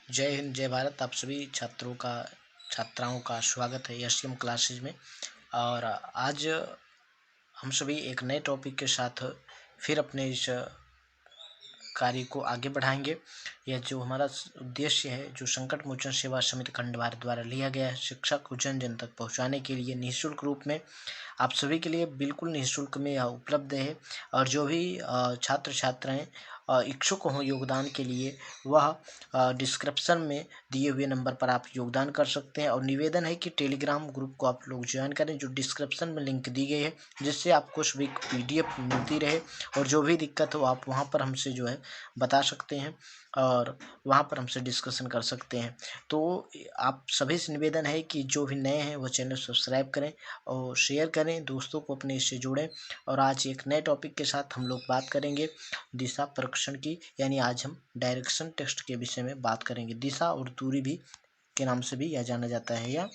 जय हिंद जय भारत। आप सभी छात्राओं का स्वागत है एसटीएम क्लासेज में। और आज हम सभी एक नए टॉपिक के साथ फिर अपने इस कार्य को आगे बढ़ाएंगे। यह जो हमारा उद्देश्य है, जो संकट मोचन सेवा समिति खंड भारत द्वारा लिया गया है, शिक्षा को जन जन तक पहुँचाने के लिए निःशुल्क रूप में आप सभी के लिए बिल्कुल निःशुल्क में यह उपलब्ध है। और जो भी छात्र छात्राएं इच्छुक हों योगदान के लिए, वह डिस्क्रिप्शन में दिए हुए नंबर पर आप योगदान कर सकते हैं। और निवेदन है कि टेलीग्राम ग्रुप को आप लोग ज्वाइन करें, जो डिस्क्रिप्शन में लिंक दी गई है, जिससे आपको सभी PDF मिलती रहे। और जो भी दिक्कत हो आप वहाँ पर हमसे जो है बता सकते हैं और वहाँ पर हमसे डिस्कशन कर सकते हैं। तो आप सभी से निवेदन है कि जो भी नए हैं वो चैनल सब्सक्राइब करें और शेयर करें, दोस्तों को अपने इससे जोड़ें। और आज एक नए टॉपिक के साथ हम लोग बात करेंगे दिशा परीक्षण की, यानी आज हम डायरेक्शन टेस्ट के विषय में बात करेंगे। दिशा और दूरी भी के नाम से भी यह जाना जाता है, या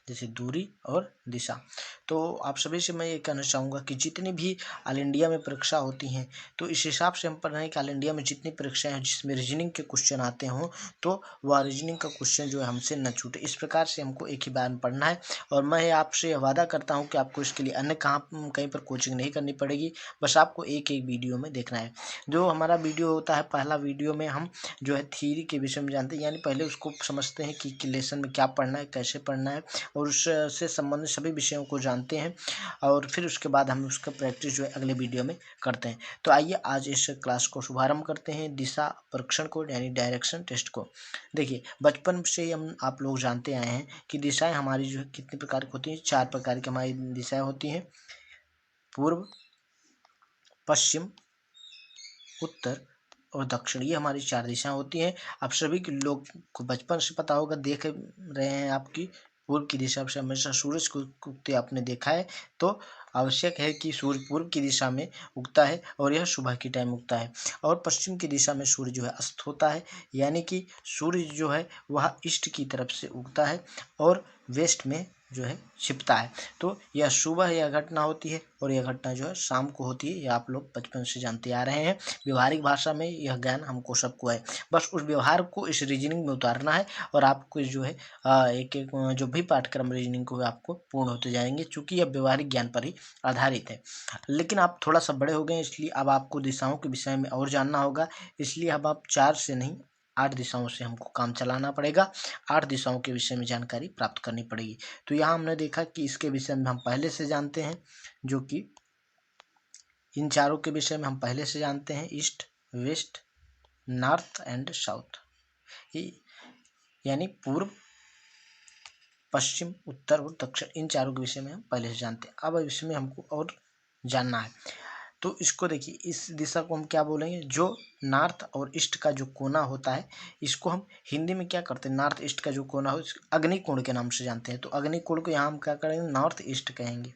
जैसे दूरी और दिशा। तो आप सभी से मैं ये कहना चाहूँगा कि जितनी भी ऑल इंडिया में परीक्षा होती हैं, तो इस हिसाब से हम पढ़ रहे हैं कि ऑल इंडिया में जितनी परीक्षाएं हैं जिसमें रीजनिंग के क्वेश्चन आते हों, तो वह रीजनिंग का क्वेश्चन जो है हमसे न छूटे। इस प्रकार से हमको एक ही बार में पढ़ना है। और मैं आपसे वादा करता हूँ कि आपको इसके लिए अन्य कहीं पर कोचिंग नहीं करनी पड़ेगी, बस आपको एक एक वीडियो में देखना है। जो हमारा वीडियो होता है, पहला वीडियो में हम जो है थ्योरी के विषय में जानते हैं, यानी पहले उसको समझते हैं कि लेसन में क्या पढ़ना है, कैसे पढ़ना है, और उससे संबंधित सभी विषयों को जानते हैं। और फिर उसके बाद हम उसका प्रैक्टिस जो है अगले वीडियो में करते हैं। तो आइए आज इस क्लास को शुभारंभ करते हैं, दिशा परीक्षण को यानी डायरेक्शन टेस्ट को। देखिए, बचपन से ही हम आप लोग जानते आए हैं कि दिशाएं हमारी जो है कितने प्रकार की होती हैं। 4 प्रकार की हमारी दिशाएं होती हैं: पूर्व, पश्चिम, उत्तर और दक्षिण। ये हमारी 4 दिशाएं होती हैं। आप सभी के लोग को बचपन से पता होगा, देख रहे हैं आपकी पूर्व की दिशा से हमेशा सूरज को उगते आपने देखा है। तो आवश्यक है कि सूर्य पूर्व की दिशा में उगता है और यह सुबह के टाइम उगता है। और पश्चिम की दिशा में सूर्य जो है अस्त होता है, यानी कि सूर्य जो है वह ईस्ट की तरफ से उगता है और वेस्ट में जो है छिपता है। तो यह सुबह यह घटना होती है और यह घटना जो है शाम को होती है। यह आप लोग बचपन से जानते आ रहे हैं। व्यवहारिक भाषा में यह ज्ञान हमको सबको है, बस उस व्यवहार को इस रीजनिंग में उतारना है। और आपको जो है एक एक जो भी पाठ्यक्रम रीजनिंग को आपको पूर्ण होते जाएंगे, चूंकि यह व्यवहारिक ज्ञान पर ही आधारित है। लेकिन आप थोड़ा सा बड़े हो गए, इसलिए अब आपको दिशाओं के विषय में और जानना होगा। इसलिए अब आप 4 से नहीं 8 दिशाओं से हमको काम चलाना पड़ेगा। 8 दिशाओं के विषय में जानकारी प्राप्त करनी पड़ेगी। तो यहाँ हमने देखा कि इसके विषय में हम पहले से जानते हैं, जो कि इन चारों के विषय में हम पहले से जानते हैं: east, west, north and south. यानी पूर्व, पश्चिम, उत्तर और दक्षिण, इन चारों के विषय में हम पहले से जानते हैं। अब इसमें हमको और जानना है। तो इसको देखिए, इस दिशा को हम क्या बोलेंगे? जो नॉर्थ और ईस्ट का जो कोना होता है, इसको हम हिंदी में क्या करते हैं? नॉर्थ ईस्ट का जो कोना हो, अग्निकोण के नाम से जानते हैं। तो अग्निकोण को यहाँ हम क्या करेंगे? नॉर्थ ईस्ट कहेंगे।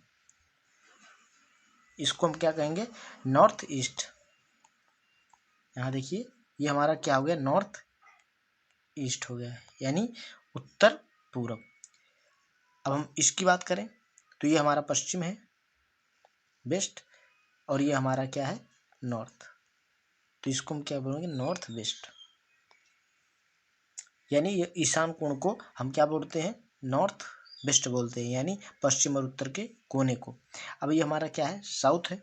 इसको हम क्या कहेंगे? North east. यहाँ देखिए, ये हमारा क्या हो गया? नॉर्थ ईस्ट हो गया, यानी उत्तर पूर्व। अब हम इसकी बात करें तो ये हमारा पश्चिम है, वेस्ट, और ये हमारा क्या है? नॉर्थ। तो इसको हम क्या बोलेंगे? North west. यानी ये ईशान कोण को हम क्या बोलते हैं? नॉर्थ वेस्ट बोलते हैं, यानी पश्चिम और उत्तर के कोने को। अब ये हमारा क्या है? साउथ है।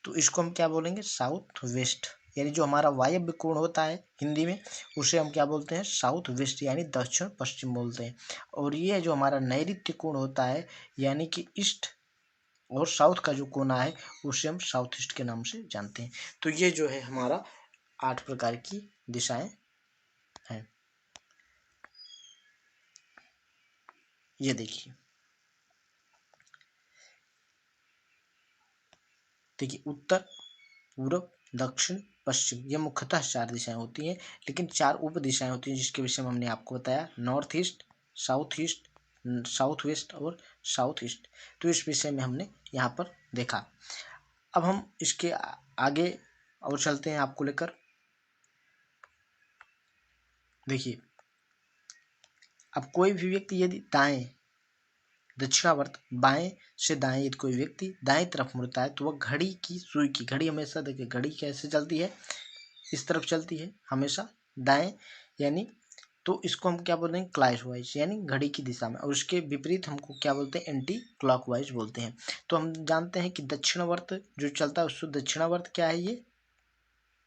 तो इसको हम क्या बोलेंगे? South west. यानी जो हमारा वायव्य कोण होता है हिंदी में, उसे हम क्या बोलते हैं? साउथ वेस्ट, यानी दक्षिण पश्चिम बोलते हैं। और ये जो हमारा नैऋत्य कोण होता है, यानी कि ईस्ट और साउथ का जो कोना है, उसे हम साउथ ईस्ट के नाम से जानते हैं। तो ये जो है हमारा 8 प्रकार की दिशाएं हैं। ये देखिए, उत्तर, पूर्व, दक्षिण, पश्चिम, ये मुख्यतः 4 दिशाएं होती हैं। लेकिन 4 उप दिशाएं होती हैं, जिसके विषय में हमने आपको बताया: नॉर्थ ईस्ट, साउथ वेस्ट और साउथ ईस्ट। तो इस विषय में हमने यहाँ पर देखा। अब हम इसके आगे और चलते हैं आपको लेकर। देखिए, अब कोई भी व्यक्ति यदि दक्षिणावर्त बाएं से दाएं यदि कोई व्यक्ति दाएं तरफ मुड़ता है, तो वह घड़ी की सुई की, घड़ी हमेशा देखिए, घड़ी कैसे चलती है? इस तरफ चलती है हमेशा, दाएं यानी तो इसको हम क्या बोलते हैं, क्लॉकवाइज यानी घड़ी की दिशा में, और उसके विपरीत हमको क्या बोलते हैं, एंटी क्लॉकवाइज बोलते हैं। तो हम जानते हैं कि दक्षिणावर्त जो चलता है उसको दक्षिणावर्त क्या है, ये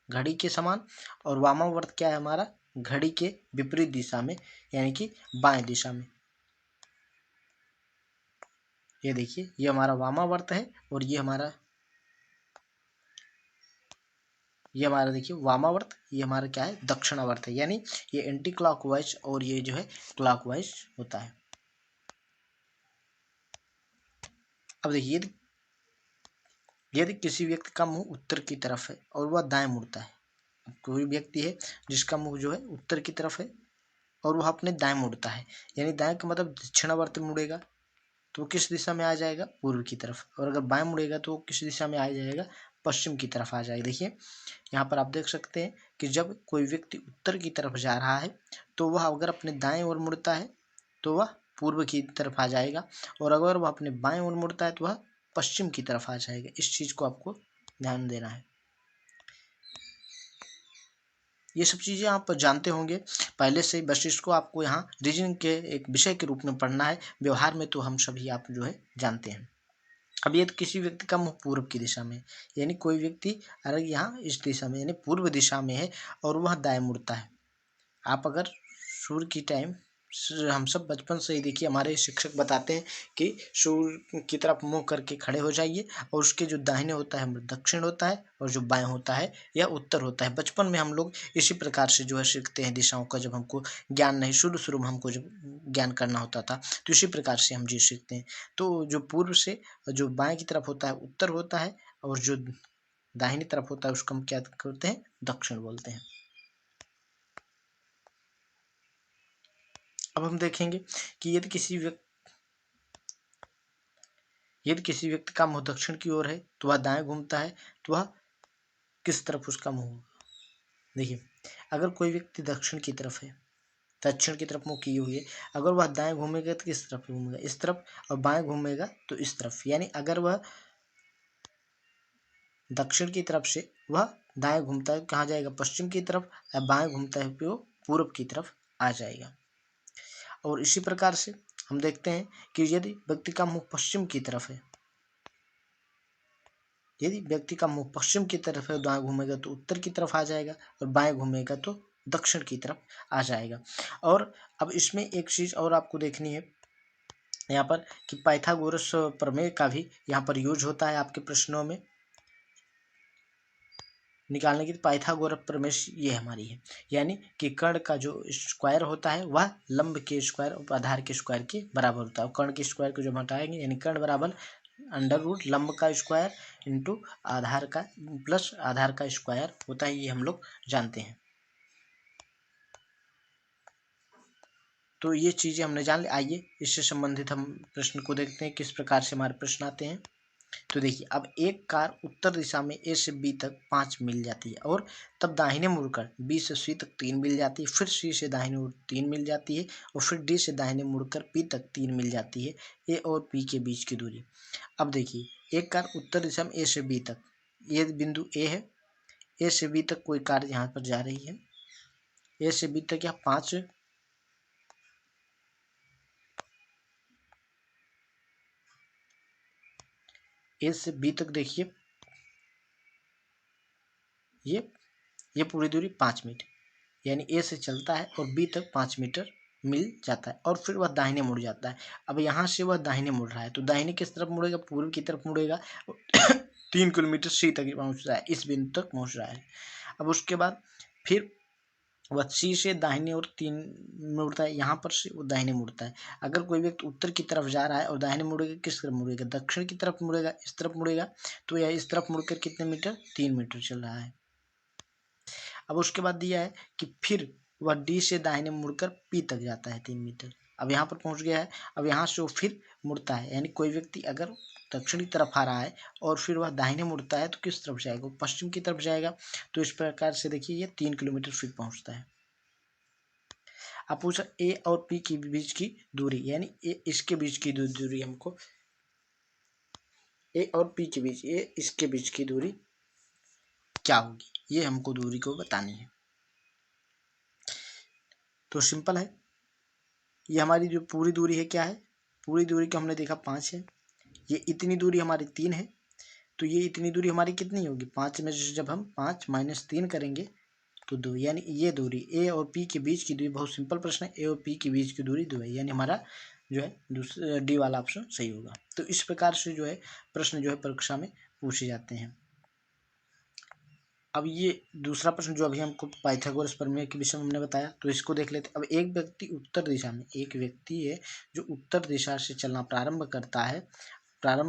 घड़ी के समान, और वामावर्त क्या है हमारा, घड़ी के विपरीत दिशा में यानी कि बाएं दिशा में। ये देखिए ये हमारा वामावर्त है और ये हमारा देखिए वामावर्त, ये हमारा क्या है, दक्षिणावर्त है, यानी ये एंटी क्लॉकवाइज और ये जो है क्लॉकवाइज होता है। अब देखिए यदि किसी व्यक्ति का मुंह उत्तर की तरफ है और वह दाएं मुड़ता है, कोई व्यक्ति है जिसका मुंह जो है उत्तर की तरफ है और वह अपने दाएं मुड़ता है, यानी दाएं का मतलब दक्षिणावर्त मुड़ेगा तो किस दिशा में आ जाएगा, पूर्व की तरफ, और अगर बाएं मुड़ेगा तो किस दिशा में आ जाएगा, पश्चिम की तरफ आ जाएगा। देखिए यहाँ पर आप देख सकते हैं कि जब कोई व्यक्ति उत्तर की तरफ जा रहा है तो वह अगर अपने दाएं ओर मुड़ता है तो वह पूर्व की तरफ आ जाएगा, और अगर वह अपने बाएं ओर मुड़ता है तो वह पश्चिम की तरफ आ जाएगा। इस चीज को आपको ध्यान देना है। ये सब चीजें आप जानते होंगे पहले से ही, बस इसको आपको यहाँ रीजनिंग के एक विषय के रूप में पढ़ना है। व्यवहार में तो हम सभी आप जो है जानते हैं। अब यदि किसी व्यक्ति का मुंह पूर्व की दिशा में, यानी कोई व्यक्ति अगर यहाँ इस दिशा में यानी पूर्व दिशा में है और वह दाएं मुड़ता है, आप अगर सूर्य की टाइम, हम सब बचपन से ही देखिए हमारे शिक्षक बताते हैं कि सूर्य की तरफ मुंह करके खड़े हो जाइए, और उसके जो दाहिने होता है दक्षिण होता है और जो बाएं होता है यह उत्तर होता है। बचपन में हम लोग इसी प्रकार से जो है सीखते हैं दिशाओं का, जब हमको ज्ञान नहीं, शुरू शुरू में हमको जब ज्ञान करना होता था तो इसी प्रकार से हम जी सीखते हैं। तो जो पूर्व से जो बाएं की तरफ होता है उत्तर होता है, और जो दाहिनी तरफ होता है उसको हम क्या करते हैं, दक्षिण बोलते हैं। अब हम देखेंगे कि यदि किसी व्यक्ति का मुंह दक्षिण की ओर है तो वह दाएं घूमता है, तो वह किस तरफ उसका मुंह होगा। देखिए अगर कोई व्यक्ति दक्षिण की तरफ है, दक्षिण की तरफ मुंह किए हुए, अगर वह दाएं घूमेगा तो किस तरफ घूमेगा, इस तरफ, और बाएं घूमेगा तो इस तरफ, यानी अगर वह दक्षिण की तरफ से वह दाएं घूमता है कहाँ जाएगा, पश्चिम की तरफ, या बाएं घूमता है तो पूर्व की तरफ आ जाएगा। और इसी प्रकार से हम देखते हैं कि यदि व्यक्ति का मुंह पश्चिम की तरफ है, यदि व्यक्ति का मुंह पश्चिम की तरफ है, दाएं घूमेगा तो उत्तर की तरफ आ जाएगा, और बाएं घूमेगा तो दक्षिण की तरफ आ जाएगा। और अब इसमें एक चीज और आपको देखनी है यहाँ पर कि पाइथागोरस प्रमेय का भी यहाँ पर यूज होता है आपके प्रश्नों में निकालने की। पाइथागोरस प्रमेय ये हमारी है, यानी कि कर्ण का जो स्क्वायर होता है वह लंब के स्क्वायर और आधार के स्क्वायर के बराबर होता है, और कर्ण के स्क्वायर को जब हटाएंगे यानी कर्ण बराबर अंडर रूट लंब का स्क्वायर इंटू आधार का प्लस आधार का स्क्वायर होता है, ये हम लोग जानते हैं। तो ये चीजें हमने जान ली। आइए इससे संबंधित हम प्रश्न को देखते हैं किस प्रकार से हमारे प्रश्न आते हैं। तो देखिए अब एक कार उत्तर दिशा में ए से बी तक 5 मिल जाती है, और तब दाहिने मुड़कर बी से सी तक 3 मिल जाती है, फिर सी से दाहिने मुड़ 3 मिल जाती है, और फिर डी से दाहिने मुड़कर पी तक 3 मिल जाती है। ए और पी के बीच की दूरी। अब देखिए एक कार उत्तर दिशा में ए से बी तक, ये बिंदु ए है, ए से बी तक कोई कार यहाँ पर जा रही है, ए से बी तक यहाँ 5, ए से बी तक देखिए ये पूरी दूरी 5 मीटर, यानी ए से चलता है और बी तक 5 मीटर मिल जाता है, और फिर वह दाहिने मुड़ जाता है। अब यहाँ से वह दाहिने मुड़ रहा है तो दाहिने किस तरफ मुड़ेगा, पूर्व की तरफ मुड़ेगा। 3 किलोमीटर सी तक पहुँच रहा है, इस बिंदु तक पहुँच रहा है। अब उसके बाद फिर वह सी से दाहिने और 3 मुड़ता है, यहाँ पर से वो दाहिने मुड़ता है। अगर कोई व्यक्ति उत्तर की तरफ जा रहा है और दाहिने मुड़ेगा, किस तरफ मुड़ेगा, दक्षिण की तरफ मुड़ेगा, इस तरफ मुड़ेगा, तो यह इस तरफ मुड़कर कितने मीटर, 3 मीटर चल रहा है। अब उसके बाद दिया है कि फिर वह डी से दाहिने मुड़कर पी तक जाता है 3 मीटर, अब यहाँ पर पहुंच गया है। अब यहाँ से वो फिर मुड़ता है, यानी कोई व्यक्ति अगर दक्षिणी तरफ आ रहा है और फिर वह दाहिने मुड़ता है तो किस तरफ जाएगा, वो पश्चिम की तरफ जाएगा। तो इस प्रकार से देखिए ये 3 किलोमीटर फिर पहुंचता है। अब पूछा ए और पी के बीच की दूरी, यानी ए इसके बीच की दूरी हमको, ए और पी के बीच, ए इसके बीच की दूरी क्या होगी, ये हमको दूरी को बतानी है। तो सिंपल है, ये हमारी जो पूरी दूरी है क्या है, पूरी दूरी को हमने देखा 5 है, ये इतनी दूरी हमारी 3 है, तो ये इतनी दूरी हमारी कितनी होगी, 5 में से जब हम 5 माइनस 3 करेंगे तो 2, यानी ये दूरी ए और पी के बीच की दूरी, बहुत सिंपल प्रश्न है, ए और पी के बीच की दूरी 2 है, यानी हमारा जो है दूसरा डी वाला ऑप्शन सही होगा। तो इस प्रकार से जो है प्रश्न जो है परीक्षा में पूछे जाते हैं। अब ये दूसरा प्रश्न जो अभी हमको पाइथागोरस प्रमेय के विषय में हमने बताया, तो इसको देख लेते हैं। अब एक व्यक्ति उत्तर दिशा में, एक व्यक्ति है जो उत्तर दिशा से चलना प्रारंभ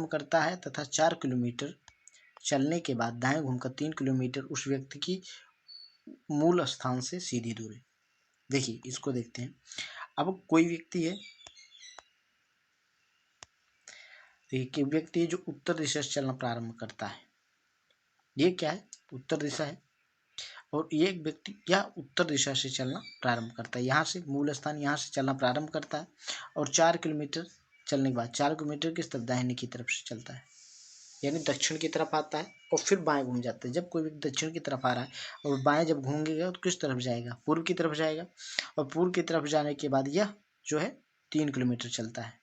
करता है तथा 4 किलोमीटर चलने के बाद दाएं घूमकर 3 किलोमीटर उस व्यक्ति की मूल स्थान से सीधी दूरी। देखिए इसको देखते हैं। अब कोई व्यक्ति है, देखिए व्यक्ति है जो उत्तर दिशा से चलना प्रारंभ करता है, ये क्या है, उत्तर दिशा है, और ये एक व्यक्ति क्या उत्तर दिशा से चलना प्रारंभ करता है, यहाँ से मूल स्थान, यहाँ से चलना प्रारंभ करता है और 4 किलोमीटर चलने के बाद 4 किलोमीटर किस तरफ, दाहिने की तरफ से चलता है, यानी दक्षिण की तरफ आता है और फिर बाएं घूम जाता है। जब कोई व्यक्ति दक्षिण की तरफ आ रहा है और बाएं जब घूमेगा तो किस तरफ जाएगा, पूर्व की तरफ जाएगा, और पूर्व की तरफ जाने के बाद यह जो है 3 किलोमीटर चलता है।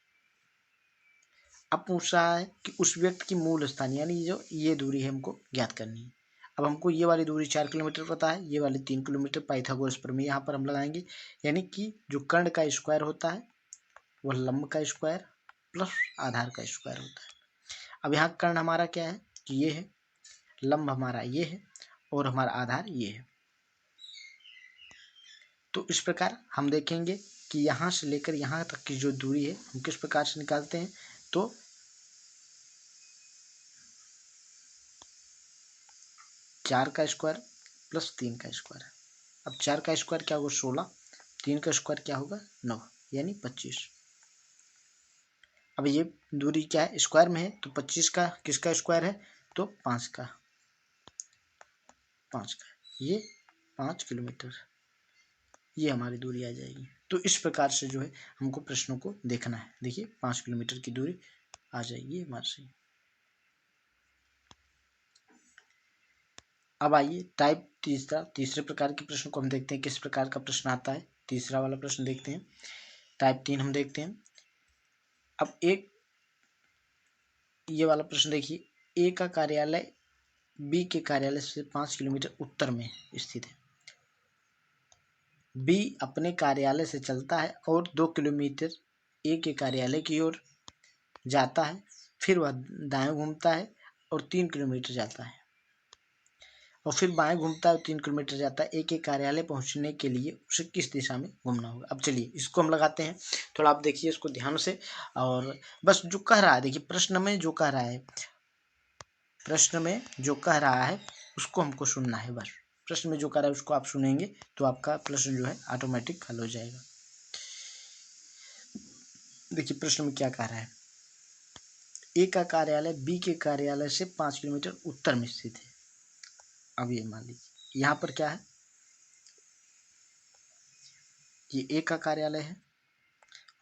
अब पूछ रहा है कि उस व्यक्ति की मूल स्थान, यानी जो ये दूरी है हमको ज्ञात करनी है। अब हमको ये वाली दूरी 4 किलोमीटर पता है, ये वाली 3 किलोमीटर, पाइथागोरस प्रमेय यहाँ पर हम लगाएंगे, यानी कि जो कर्ण का स्क्वायर होता है वह लंब का स्क्वायर प्लस आधार का स्क्वायर होता है। अब यहाँ कर्ण हमारा क्या है कि ये है, लंब हमारा ये है और हमारा आधार ये है। तो इस प्रकार हम देखेंगे कि यहाँ से लेकर यहाँ तक की जो दूरी है हम किस प्रकार से निकालते हैं। तो 4 का स्क्वायर प्लस 3 का स्क्वायर, अब 4 का स्क्वायर क्या होगा 16, 3 का स्क्वायर क्या होगा 9, यानी 25। अब ये दूरी क्या है, स्क्वायर में है, तो 25 का किसका स्क्वायर है, तो 5 का, ये 5 किलोमीटर, ये हमारी दूरी आ जाएगी। तो इस प्रकार से जो है हमको प्रश्नों को देखना है। देखिए 5 किलोमीटर की दूरी आ जाएगी हमारे से। अब आइए टाइप तीसरे प्रकार के प्रश्न को हम देखते हैं, किस प्रकार का प्रश्न आता है। तीसरा वाला प्रश्न देखते हैं, टाइप 3 हम देखते हैं। अब एक ये वाला प्रश्न देखिए, ए का कार्यालय बी के कार्यालय से 5 किलोमीटर उत्तर में स्थित है। बी अपने कार्यालय से चलता है और 2 किलोमीटर ए के कार्यालय की ओर जाता है, फिर वह दाएं घूमता है और 3 किलोमीटर जाता है, और फिर बाएं घूमता है और 3 किलोमीटर जाता है। ए के कार्यालय पहुंचने के लिए उसे किस दिशा में घूमना होगा। अब चलिए इसको हम लगाते हैं, थोड़ा आप देखिए इसको ध्यान से, और बस जो कह रहा है, देखिए प्रश्न में जो कह रहा है उसको हमको सुनना है। बस प्रश्न में जो कह रहा है उसको आप सुनेंगे तो आपका प्रश्न जो है ऑटोमेटिक हल हो जाएगा। देखिए प्रश्न में क्या कह रहा है, ए का कार्यालय बी के कार्यालय से 5 किलोमीटर उत्तर में स्थित है। अब ये मान लीजिए यहाँ पर क्या है, ये ए का कार्यालय है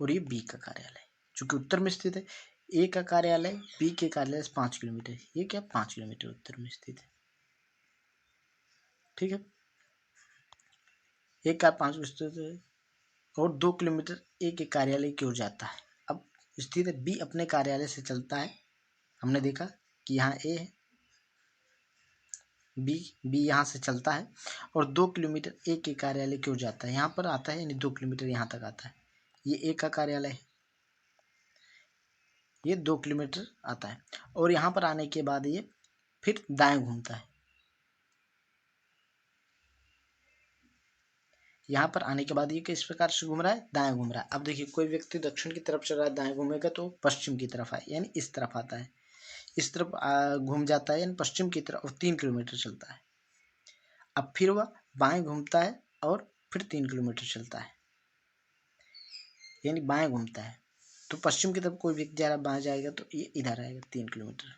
और ये बी का कार्यालय है, चूंकि उत्तर में स्थित है। ए का कार्यालय बी के कार्यालय से 5 किलोमीटर, ये क्या 5 किलोमीटर उत्तर में स्थित है, ठीक है। ए का 5 स्थित है और 2 किलोमीटर ए के कार्यालय की ओर जाता है। अब स्थित है, बी अपने कार्यालय से चलता है, हमने देखा कि यहाँ ए है, बी यहाँ से चलता है और 2 किलोमीटर ए के कार्यालय की ओर जाता है, यहाँ पर आता है, यानी 2 किलोमीटर यहाँ तक आता है। ये ए का कार्यालय है, ये 2 किलोमीटर आता है, और यहाँ पर आने के बाद ये फिर दाएं घूमता है। यहाँ पर आने के बाद ये किस प्रकार से घूम रहा है, दाएं घूम रहा है। अब देखिए कोई व्यक्ति दक्षिण की तरफ चल रहा है, दाएं घूमेगा तो पश्चिम की तरफ आए, यानी इस तरफ आता है, इस तरफ घूम जाता है, यानी पश्चिम की तरफ, और 3 किलोमीटर चलता है। अब फिर वह बाएं घूमता है और फिर 3 किलोमीटर चलता है, यानी बाएं घूमता है। तो पश्चिम की तरफ कोई व्यक्ति जा रहा है, बाएं जाएगा तो ये इधर आएगा 3 किलोमीटर।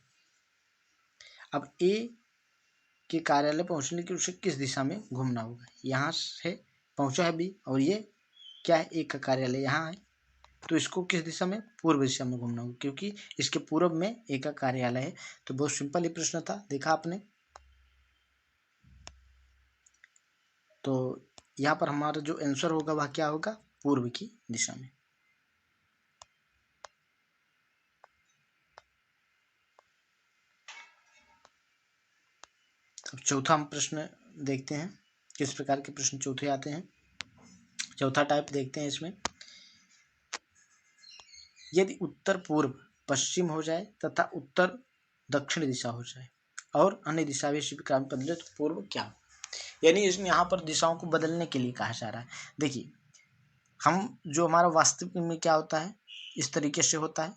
अब ए के कार्यालय पहुंचने के उसे किस दिशा में घूमना होगा, यहाँ से पहुंचा है बी और ये क्या है, ए का कार्यालय यहाँ है, तो इसको किस दिशा में, पूर्व दिशा में घूमना होगा, क्योंकि इसके पूर्व में ए का कार्यालय है। तो बहुत सिंपल ये प्रश्न था, देखा आपने। तो यहाँ पर हमारा जो आंसर होगा वह क्या होगा, पूर्व की दिशा में। अब चौथा हम प्रश्न देखते हैं, किस प्रकार के प्रश्न चौथे आते हैं। चौथा टाइप देखते हैं इसमें, यदि उत्तर पूर्व पश्चिम हो जाए तथा उत्तर दक्षिण दिशा हो जाए और अन्य दिशा भी इसी प्रकार बदले तो पूर्व क्या हो। यानी इसमें यहाँ पर दिशाओं को बदलने के लिए कहा जा रहा है। देखिए, हम जो हमारा वास्तविक में क्या होता है, इस तरीके से होता है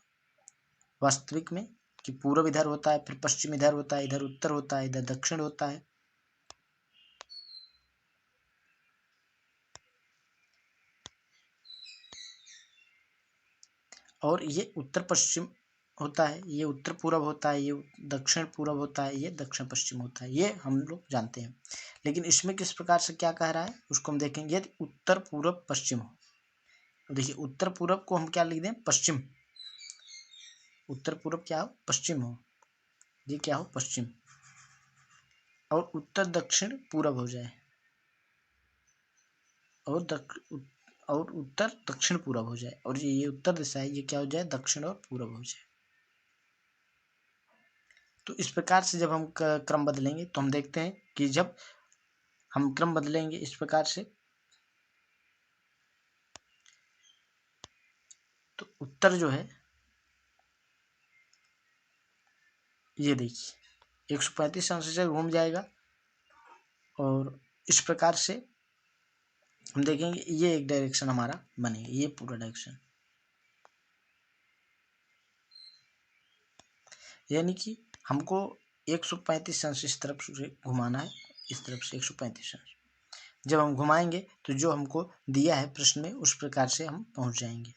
वास्तविक में कि पूर्व इधर होता है, फिर पश्चिम इधर होता है, इधर उत्तर होता है, इधर दक्षिण होता है। और ये उत्तर पश्चिम होता है, ये उत्तर पूर्व होता है, ये दक्षिण पूर्व होता है, ये दक्षिण पश्चिम होता है, ये हम लोग जानते हैं। लेकिन इसमें किस प्रकार से क्या कह रहा है उसको हम देखेंगे। यदि उत्तर पूर्व पश्चिम हो, देखिए उत्तर पूर्व को हम क्या लिख दें, पश्चिम। उत्तर पूर्व क्या हो, पश्चिम हो, ये क्या हो, पश्चिम। और उत्तर दक्षिण पूर्व हो जाए और उत्तर दक्षिण पूर्व हो जाए, और ये उत्तर दिशा है, ये क्या हो जाए, दक्षिण और पूर्व हो जाए। तो इस प्रकार से जब हम क्रम बदलेंगे तो हम देखते हैं कि जब हम क्रम बदलेंगे इस प्रकार से, तो उत्तर जो है ये देखिए 135 अंश से घूम जाएगा। और इस प्रकार से हम देखेंगे ये एक डायरेक्शन हमारा बनेगा, ये पूरा डायरेक्शन, यानी कि हमको 135 अंश इस तरफ से घुमाना है, इस तरफ से 135 अंश। जब हम घुमाएंगे तो जो हमको दिया है प्रश्न में उस प्रकार से हम पहुंच जाएंगे।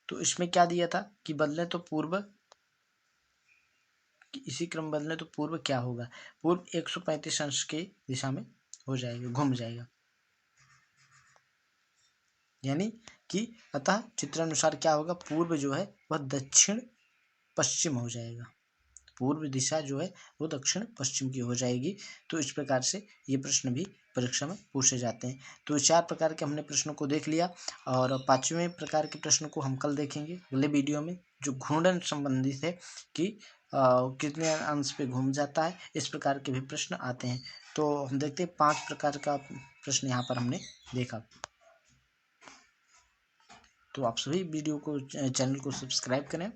तो इसमें क्या दिया था कि बदले तो पूर्व, इसी क्रम बदले तो पूर्व क्या होगा, पूर्व 135 अंश की दिशा में हो जाएगा, घूम जाएगा। यानी कि अतः चित्रानुसार क्या होगा, पूर्व जो है वह दक्षिण पश्चिम हो जाएगा, पूर्व दिशा जो है वो दक्षिण पश्चिम की हो जाएगी। तो इस प्रकार से ये प्रश्न भी परीक्षा में पूछे जाते हैं। तो 4 प्रकार के हमने प्रश्नों को देख लिया, और 5वें प्रकार के प्रश्न को हम कल देखेंगे अगले वीडियो में, जो घूर्णन संबंधित है कि कितने अंश पे घूम जाता है, इस प्रकार के भी प्रश्न आते हैं। तो हम देखते हैं 5 प्रकार का प्रश्न यहाँ पर हमने देखा। तो आप सभी वीडियो को, चैनल को सब्सक्राइब करें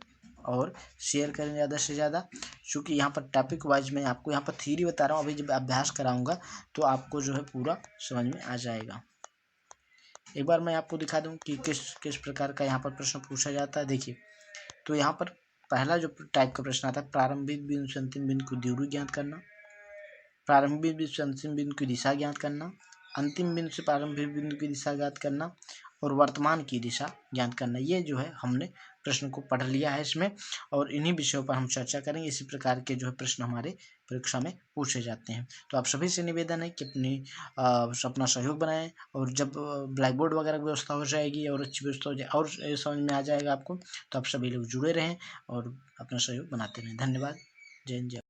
और शेयर करें ज़्यादा से ज़्यादा, क्योंकि यहाँ पर टॉपिक वाइज मैं आपको यहाँ पर थ्योरी बता रहा हूँ, अभी जब अभ्यास कराऊंगा तो आपको जो है पूरा समझ में आ जाएगा। एक बार मैं आपको दिखा दूँ कि किस किस प्रकार का यहाँ पर प्रश्न पूछा जाता है। देखिए, तो यहाँ पर पहला जो टाइप का प्रश्न आता है, प्रारंभिक बिंदु से अंतिम बिंदु की दूरी ज्ञात करना, प्रारंभिक बिंदु से अंतिम बिंदु की दिशा ज्ञात करना, अंतिम बिंदु से प्रारंभिक बिंदु की दिशा ज्ञात करना, और वर्तमान की दिशा ज्ञात करना। ये जो है हमने प्रश्न को पढ़ लिया है इसमें, और इन्हीं विषयों पर हम चर्चा करेंगे। इसी प्रकार के जो है प्रश्न हमारे परीक्षा में पूछे जाते हैं। तो आप सभी से निवेदन है कि अपना सहयोग बनाएं, और जब ब्लैक बोर्ड वगैरह की व्यवस्था हो जाएगी और अच्छी व्यवस्था हो जाए और समझ में आ जाएगा आपको, तो आप सभी लोग जुड़े रहें और अपना सहयोग बनाते रहें। धन्यवाद। जय हिंद, जय भारत।